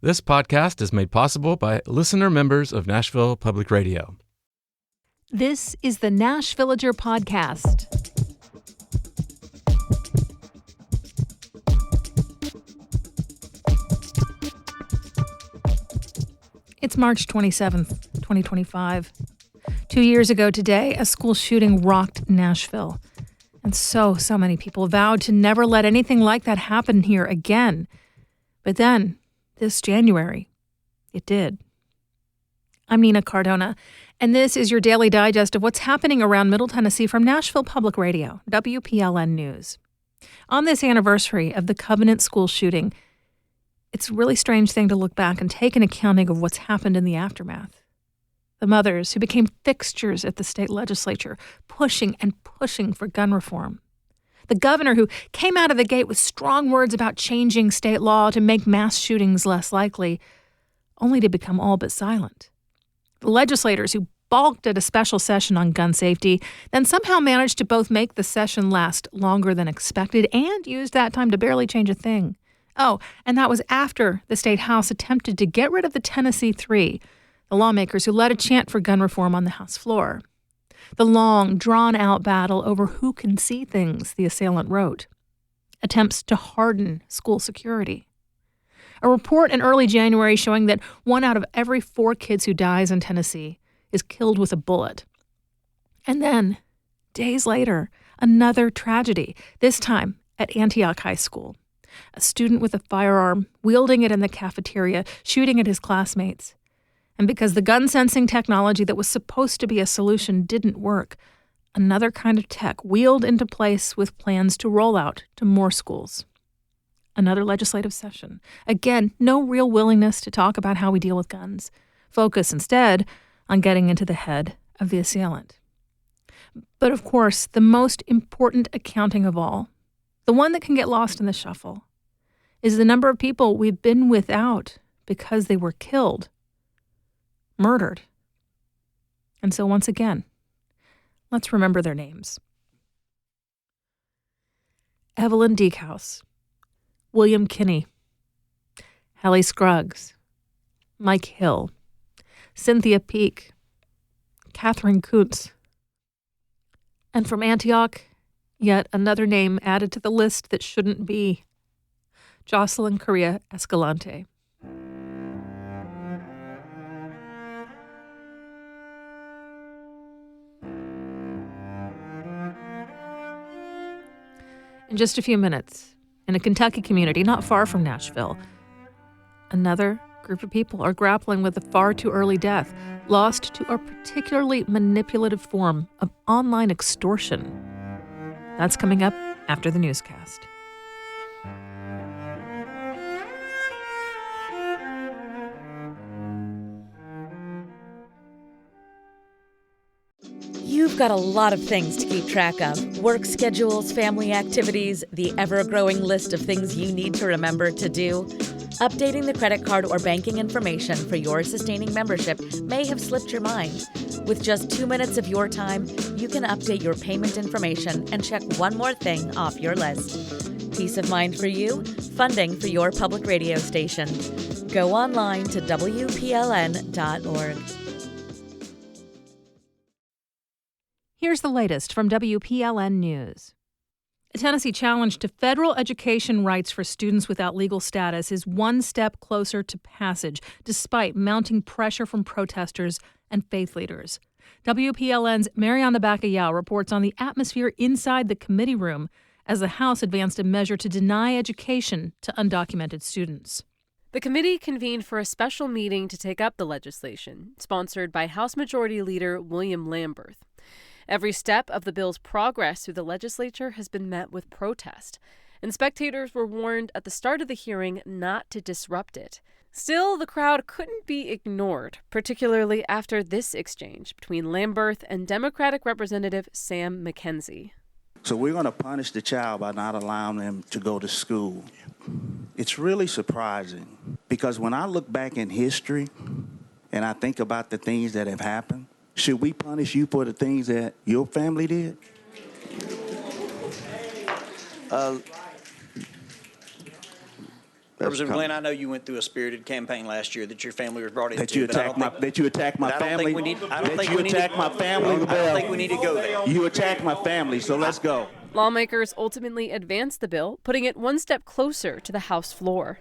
This podcast is made possible by listener members of Nashville Public Radio. This is the Nashvillager Podcast. It's March 27th, 2025. 2 years ago today, a school shooting rocked Nashville. And so many people vowed to never let anything like that happen here again. But then, this January, it did. I'm Nina Cardona, and this is your daily digest of what's happening around Middle Tennessee from Nashville Public Radio, WPLN News. On this anniversary of the Covenant school shooting, it's a really strange thing to look back and take an accounting of what's happened in the aftermath. The mothers who became fixtures at the state legislature, pushing and pushing for gun reform. The governor who came out of the gate with strong words about changing state law to make mass shootings less likely, only to become all but silent. The legislators who balked at a special session on gun safety, then somehow managed to both make the session last longer than expected and used that time to barely change a thing. Oh, and that was after the state house attempted to get rid of the Tennessee Three, the lawmakers who led a chant for gun reform on the House floor. The long, drawn-out battle over who can see things, the assailant wrote. Attempts to harden school security. A report in early January showing that 1 out of every 4 kids who dies in Tennessee is killed with a bullet. And then, days later, another tragedy, this time at Antioch High School. A student with a firearm, wielding it in the cafeteria, shooting at his classmates. And because the gun-sensing technology that was supposed to be a solution didn't work, another kind of tech wheeled into place with plans to roll out to more schools. Another legislative session. Again, no real willingness to talk about how we deal with guns. Focus instead on getting into the head of the assailant. But of course, the most important accounting of all, the one that can get lost in the shuffle, is the number of people we've been without because they were killed. Murdered. And so once again, let's remember their names. Evelyn Deekhouse, William Kinney, Hallie Scruggs, Mike Hill, Cynthia Peak, Catherine Kuntz. And from Antioch, yet another name added to the list that shouldn't be, Jocelyn Correa Escalante. In just a few minutes, in a Kentucky community not far from Nashville, another group of people are grappling with a far too early death, lost to a particularly manipulative form of online extortion. That's coming up after the newscast. You've got a lot of things to keep track of. Work schedules, family activities, the ever-growing list of things you need to remember to do. Updating the credit card or banking information for your sustaining membership may have slipped your mind. With just 2 minutes of your time, you can update your payment information and check one more thing off your list. Peace of mind for you, funding for your public radio station. Go online to WPLN.org. Here's the latest from WPLN News. A Tennessee challenge to federal education rights for students without legal status is one step closer to passage, despite mounting pressure from protesters and faith leaders. WPLN's Miriam reports on the atmosphere inside the committee room as the House advanced a measure to deny education to undocumented students. The committee convened for a special meeting to take up the legislation, sponsored by House Majority Leader William Lamberth. Every step of the bill's progress through the legislature has been met with protest, and spectators were warned at the start of the hearing not to disrupt it. Still, the crowd couldn't be ignored, particularly after this exchange between Lamberth and Democratic Representative Sam McKenzie. So we're going to punish the child by not allowing them to go to school. It's really surprising because when I look back in history and I think about the things that have happened, should we punish you for the things that your family did? Representative Glenn, I know you went through a spirited campaign last year that your family was brought into. That you attacked my family. I don't think we need to go there. You attacked my family, so let's go. Lawmakers ultimately advanced the bill, putting it one step closer to the House floor.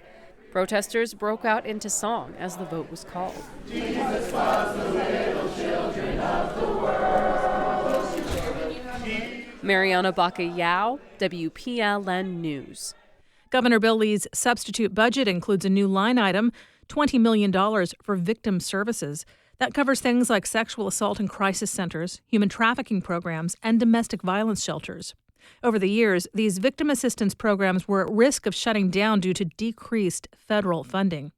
Protesters broke out into song as the vote was called. Jesus loves the little children of the world. Mariana Baca-Yao, WPLN News. Governor Bill Lee's substitute budget includes a new line item, $20 million for victim services. That covers things like sexual assault and crisis centers, human trafficking programs, and domestic violence shelters. Over the years, these victim assistance programs were at risk of shutting down due to decreased federal funding.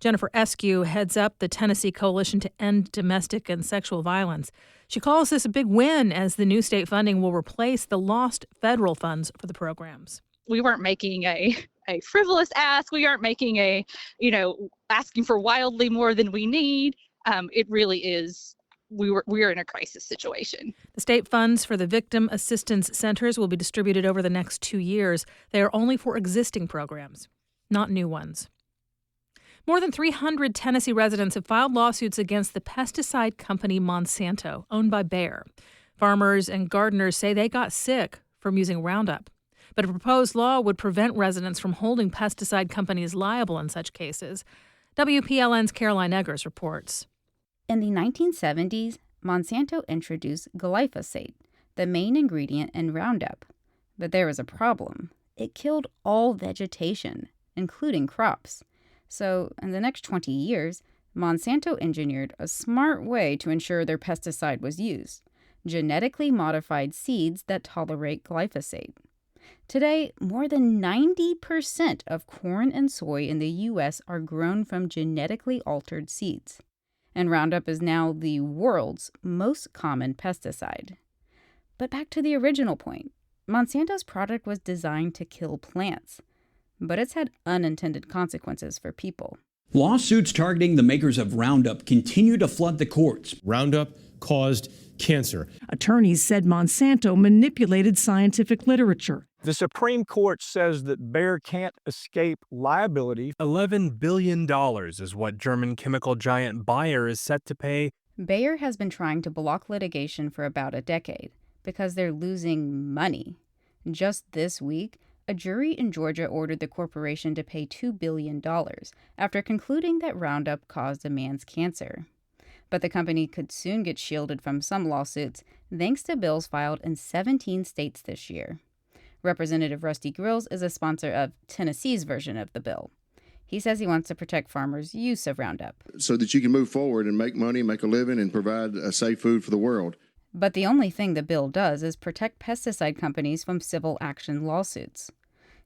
Jennifer Eskew heads up the Tennessee Coalition to End Domestic and Sexual Violence. She calls this a big win as the new state funding will replace the lost federal funds for the programs. We weren't making a frivolous ask. We aren't making asking for wildly more than we need. It really is. We are in a crisis situation. The state funds for the victim assistance centers will be distributed over the next 2 years. They are only for existing programs, not new ones. More than 300 Tennessee residents have filed lawsuits against the pesticide company Monsanto, owned by Bayer. Farmers and gardeners say they got sick from using Roundup. But a proposed law would prevent residents from holding pesticide companies liable in such cases. WPLN's Caroline Eggers reports. In the 1970s, Monsanto introduced glyphosate, the main ingredient in Roundup. But there was a problem. It killed all vegetation, including crops. So, in the next 20 years, Monsanto engineered a smart way to ensure their pesticide was used: genetically modified seeds that tolerate glyphosate. Today, more than 90% of corn and soy in the U.S. are grown from genetically altered seeds. And Roundup is now the world's most common pesticide. But back to the original point. Monsanto's product was designed to kill plants, but it's had unintended consequences for people. Lawsuits targeting the makers of Roundup continue to flood the courts. Roundup caused cancer. Attorneys said Monsanto manipulated scientific literature. The Supreme Court says that Bayer can't escape liability. $11 billion is what German chemical giant Bayer is set to pay. Bayer has been trying to block litigation for about a decade because they're losing money. Just this week, a jury in Georgia ordered the corporation to pay $2 billion after concluding that Roundup caused a man's cancer. But the company could soon get shielded from some lawsuits thanks to bills filed in 17 states this year. Representative Rusty Grills is a sponsor of Tennessee's version of the bill. He says he wants to protect farmers' use of Roundup, so that you can move forward and make money, make a living, and provide a safe food for the world. But the only thing the bill does is protect pesticide companies from civil action lawsuits.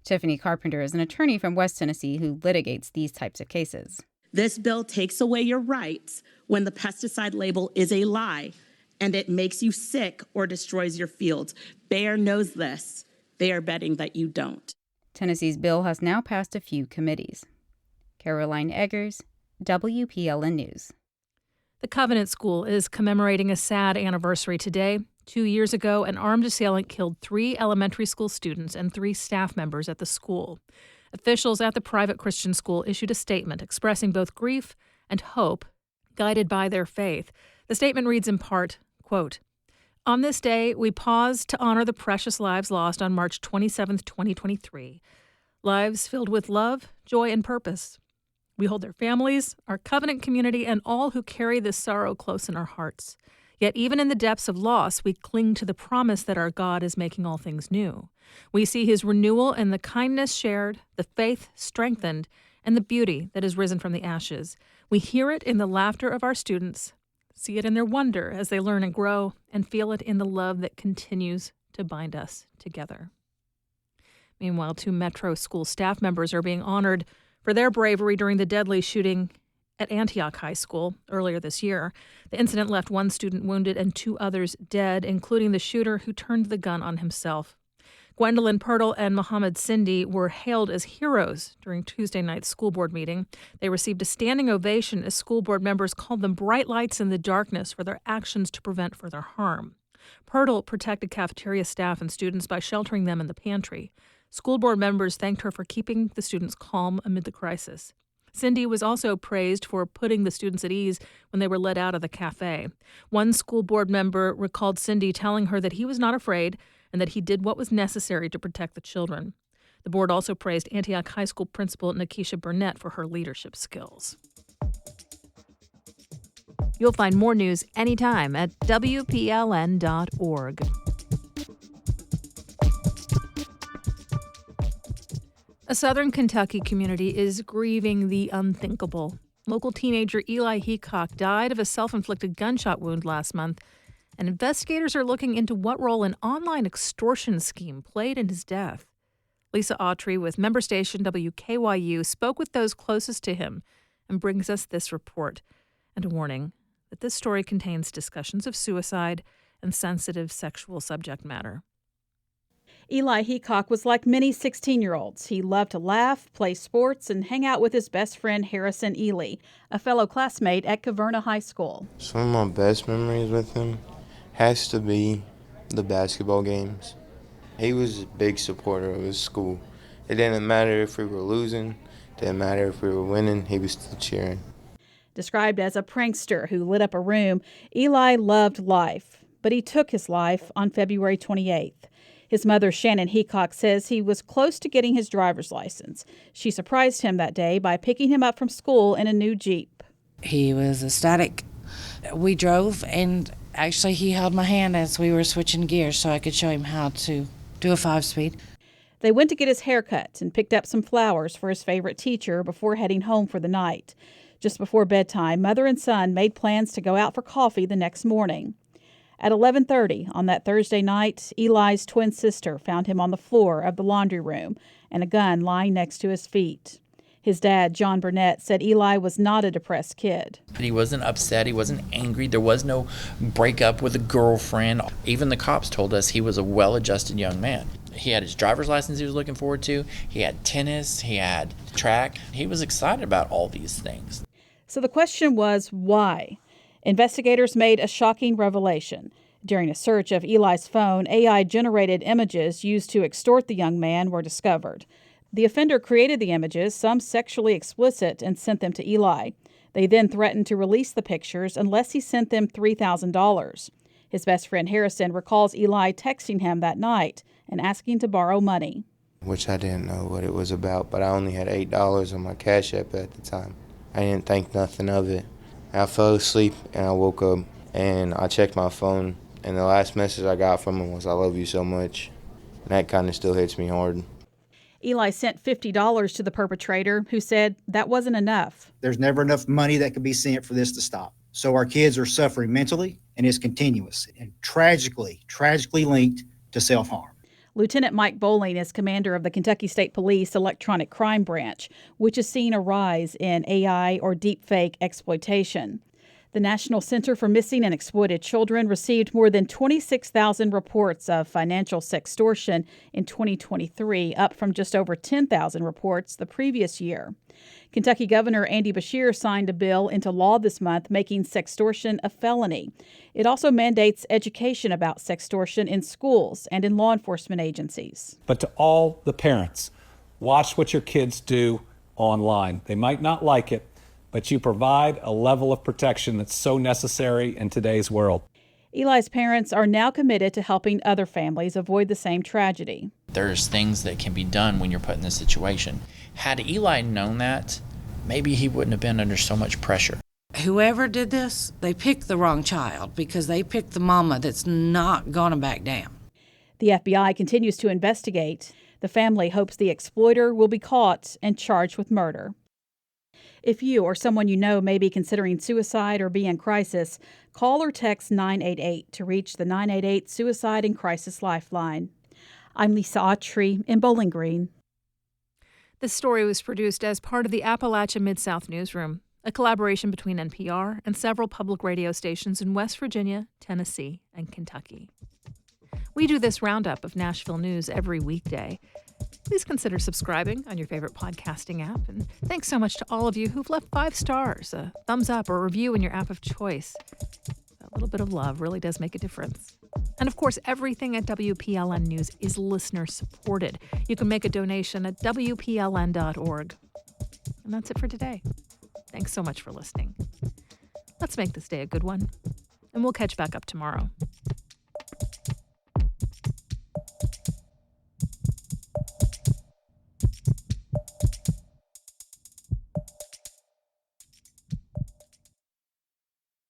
Tiffany Carpenter is an attorney from West Tennessee who litigates these types of cases. This bill takes away your rights when the pesticide label is a lie and it makes you sick or destroys your fields. Bayer knows this. They are betting that you don't. Tennessee's bill has now passed a few committees. Caroline Eggers, WPLN News. The Covenant School is commemorating a sad anniversary today. 2 years ago, an armed assailant killed 3 elementary school students and 3 staff members at the school. Officials at the private Christian school issued a statement expressing both grief and hope, guided by their faith. The statement reads in part, quote, "On this day, we pause to honor the precious lives lost on March 27, 2023. Lives filled with love, joy, and purpose. We hold their families, our covenant community, and all who carry this sorrow close in our hearts. Yet even in the depths of loss, we cling to the promise that our God is making all things new. We see his renewal in the kindness shared, the faith strengthened, and the beauty that has risen from the ashes. We hear it in the laughter of our students, see it in their wonder as they learn and grow, and feel it in the love that continues to bind us together." Meanwhile, 2 Metro school staff members are being honored for their bravery during the deadly shooting at Antioch High School earlier this year. The incident left 1 student wounded and 2 others dead, including the shooter who turned the gun on himself. Gwendolyn Pirtle and Muhammad Cindy were hailed as heroes during Tuesday night's school board meeting. They received a standing ovation as school board members called them bright lights in the darkness for their actions to prevent further harm. Pirtle protected cafeteria staff and students by sheltering them in the pantry. School board members thanked her for keeping the students calm amid the crisis. Cindy was also praised for putting the students at ease when they were let out of the cafe. One school board member recalled Cindy telling her that he was not afraid and that he did what was necessary to protect the children. The board also praised Antioch High School principal Nikisha Burnett for her leadership skills. You'll find more news anytime at WPLN.org. A southern Kentucky community is grieving the unthinkable. Local teenager Eli Heacock died of a self-inflicted gunshot wound last month, and investigators are looking into what role an online extortion scheme played in his death. Lisa Autry with member station WKYU spoke with those closest to him and brings us this report and a warning that this story contains discussions of suicide and sensitive sexual subject matter. Eli Heacock was like many 16-year-olds. He loved to laugh, play sports, and hang out with his best friend Harrison Ely, a fellow classmate at Cardona High School. Some of my best memories with him has to be the basketball games. He was a big supporter of his school. It didn't matter if we were losing, it didn't matter if we were winning, he was still cheering. Described as a prankster who lit up a room, Eli loved life, but he took his life on February 28th. His mother, Shannon Heacock, says he was close to getting his driver's license. She surprised him that day by picking him up from school in a new Jeep. He was ecstatic. We drove, and actually he held my hand as we were switching gears so I could show him how to do a 5-speed. They went to get his hair cut and picked up some flowers for his favorite teacher before heading home for the night. Just before bedtime, mother and son made plans to go out for coffee the next morning. At 11:30 on that Thursday night, Eli's twin sister found him on the floor of the laundry room and a gun lying next to his feet. His dad, John Burnett, said Eli was not a depressed kid. He wasn't upset. He wasn't angry. There was no breakup with a girlfriend. Even the cops told us he was a well-adjusted young man. He had his driver's license he was looking forward to. He had tennis. He had track. He was excited about all these things. So the question was, why? Investigators made a shocking revelation. During a search of Eli's phone, AI-generated images used to extort the young man were discovered. The offender created the images, some sexually explicit, and sent them to Eli. They then threatened to release the pictures unless he sent them $3,000. His best friend Harrison recalls Eli texting him that night and asking to borrow money. Which I didn't know what it was about, but I only had $8 on my Cash App at the time. I didn't think nothing of it. I fell asleep and I woke up and I checked my phone, and the last message I got from him was, "I love you so much." And that kind of still hits me hard. Eli sent $50 to the perpetrator, who said that wasn't enough. There's never enough money that could be sent for this to stop. So our kids are suffering mentally, and it's continuous and tragically linked to self-harm. Lieutenant Mike Bowling is commander of the Kentucky State Police Electronic Crime Branch, which has seen a rise in AI or deepfake exploitation. The National Center for Missing and Exploited Children received more than 26,000 reports of financial sextortion in 2023, up from just over 10,000 reports the previous year. Kentucky Governor Andy Beshear signed a bill into law this month making sextortion a felony. It also mandates education about sextortion in schools and in law enforcement agencies. But to all the parents, watch what your kids do online. They might not like it, but you provide a level of protection that's so necessary in today's world. Eli's parents are now committed to helping other families avoid the same tragedy. There's things that can be done when you're put in this situation. Had Eli known that, maybe he wouldn't have been under so much pressure. Whoever did this, they picked the wrong child because they picked the mama that's not gonna back down. The FBI continues to investigate. The family hopes the exploiter will be caught and charged with murder. If you or someone you know may be considering suicide or be in crisis, call or text 988 to reach the 988 Suicide and Crisis Lifeline. I'm Lisa Autry in Bowling Green. This story was produced as part of the Appalachia Mid-South Newsroom, a collaboration between NPR and several public radio stations in West Virginia, Tennessee, and Kentucky. We do this roundup of Nashville news every weekday. Please consider subscribing on your favorite podcasting app. And thanks so much to all of you who've left 5 stars, a thumbs up, or a review in your app of choice. A little bit of love really does make a difference. And of course, everything at WPLN News is listener supported. You can make a donation at WPLN.org. And that's it for today. Thanks so much for listening. Let's make this day a good one, and we'll catch back up tomorrow.